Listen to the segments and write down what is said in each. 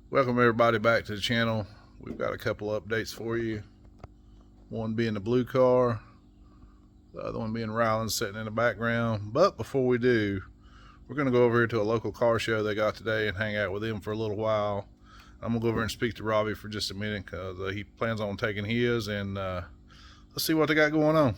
Welcome everybody back to the channel. We've got a couple updates for you. One being the blue car, the other one being Ryland sitting in the background. But before we do, we're going to go over here to a local car show they got today and hang out with them for a little while. I'm going to go over and speak to Robbie for just a minute because he plans on taking his, and let's see what they got going on.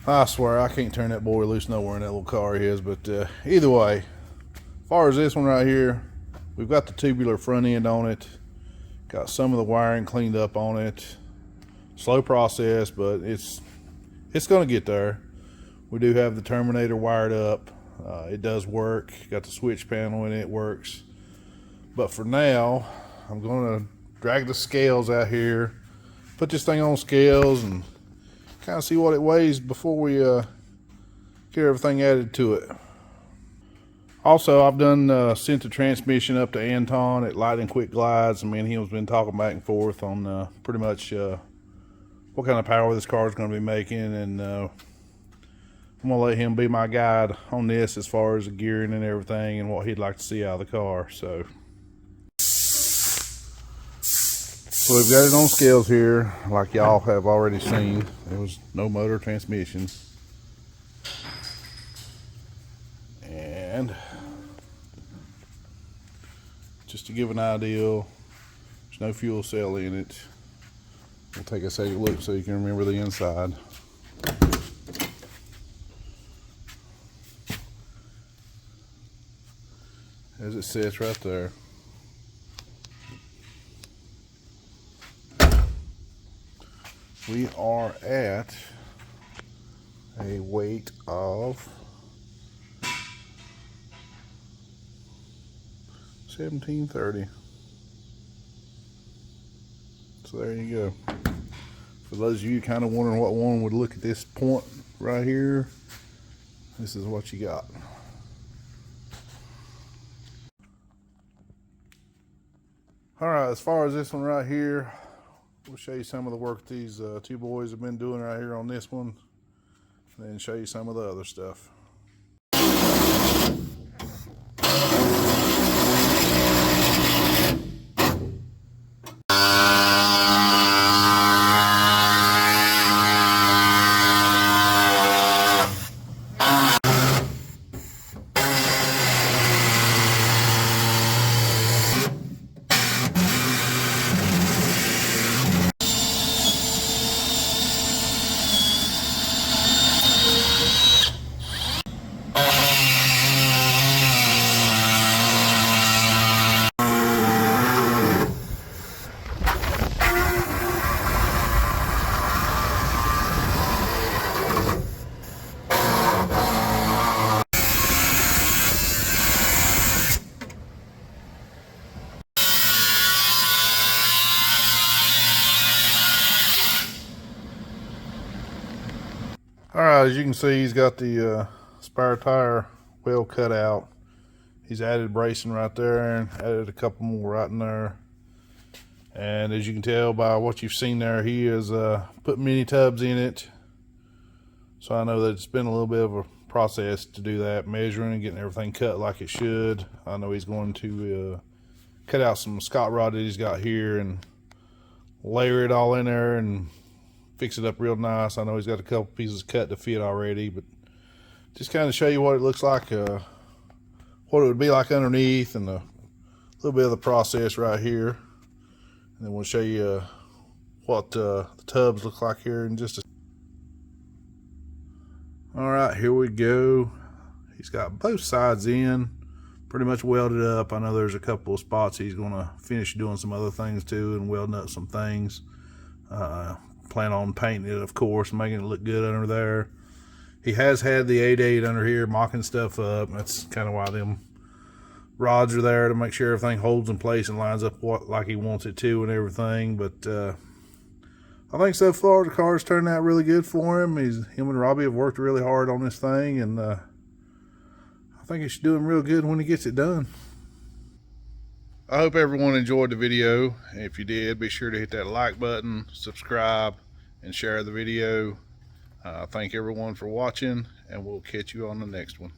I swear I can't turn that boy loose nowhere in that little car he is. But either way, as far as this one right here, we've got the tubular front end on it. Got some of the wiring cleaned up on it. Slow process, but it's gonna get there. We do have the terminator wired up. It does work. Got the switch panel in it, it works. But for now, I'm gonna drag the scales out here, put this thing on scales, and kind of see what it weighs before we get everything added to it. Also, I've done sent the transmission up to Anton at Lightning Quick Glides. Me and him's been talking back and forth on pretty much what kind of power this car is going to be making, and I'm going to let him be my guide on this as far as the gearing and everything and what he'd like to see out of the car. So we've got it on scales here, like y'all have already seen. There was no motor transmission. And just to give an idea, there's no fuel cell in it. We'll take a second look so you can remember the inside. As it sits right there. We are at a weight of 1730. So there you go. For those of you kind of wondering what one would look at this point right here, this is what you got. All right, as far as this one right here, we'll show you some of the work these two boys have been doing right here on this one, and then show you some of the other stuff. Alright, as you can see, he's got the spare tire well cut out. He's added bracing right there and added a couple more right in there. And as you can tell by what you've seen there, he has put mini tubs in it. So I know that it's been a little bit of a process to do that, measuring and getting everything cut like it should. I know he's going to cut out some Scott rod that he's got here and layer it all in there and fix it up real nice. I know he's got a couple pieces cut to fit already, but just kind of show you what it looks like, what it would be like underneath, and a little bit of the process right here. And then we'll show you what the tubs look like here in just a... All right, here we go. He's got both sides in, pretty much welded up. I know there's a couple of spots he's gonna finish doing some other things too and welding up some things. Plan on painting it, of course, making it look good under there. He has had the 8.8 under here mocking stuff up. That's kind of why them rods are there, to make sure everything holds in place and lines up like he wants it to and everything. But I think so far the car's turned out really good for him. Him and Robbie have worked really hard on this thing, and I think he's doing real good when he gets it done. I hope everyone enjoyed the video. If you did, be sure to hit that like button, subscribe, and share the video. Thank everyone for watching, and we'll catch you on the next one.